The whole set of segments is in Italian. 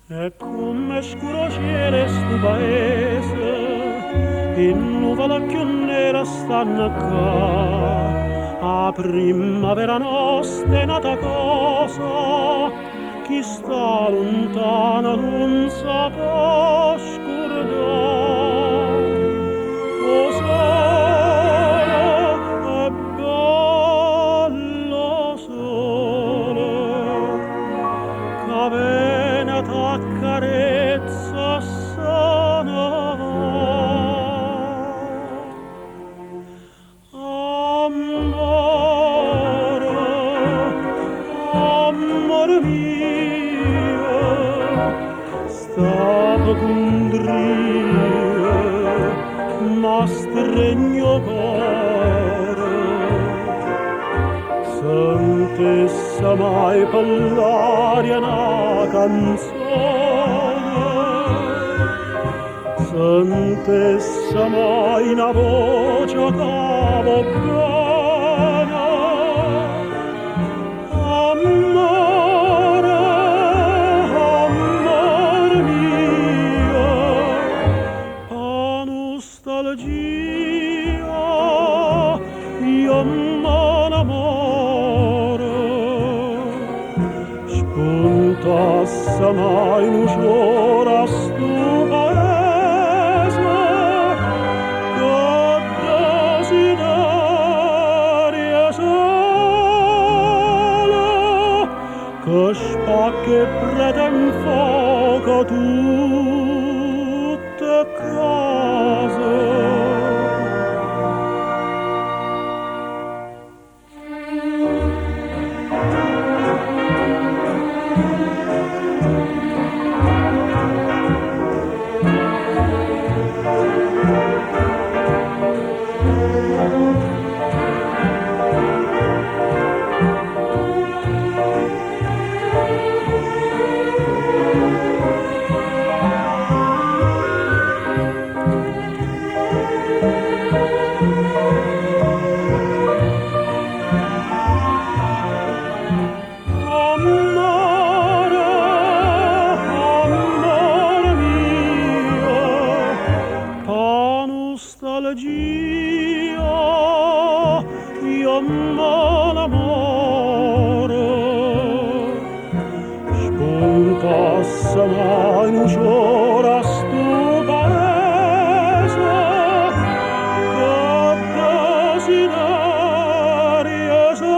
E come scuro cielo sto paese, in nuvola più nera stanno qua. A primavera nostra è nata cosa, chi sta lontano non sa può scordare. O sole è bello sole, Cavena t'accarezza sana. Amore, amore mio, stato con Dio, ma stregno cuore. Sentessa mai parlare una canzone, sentessa mai una voce cavo bene. Amore, amore mio, a nostalgia io m'annamoro. Spuntasse mai un giorno a stu paese, che desiderio solo, che spacca e prende in fuoco tutte cose. Amore, amore mio, pa nostalgia io m'annamoro. Spuntasse mai un giorno a stu paese, che desiderio solo,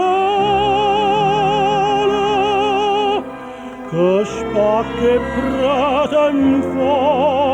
che spacca e prende in fuoco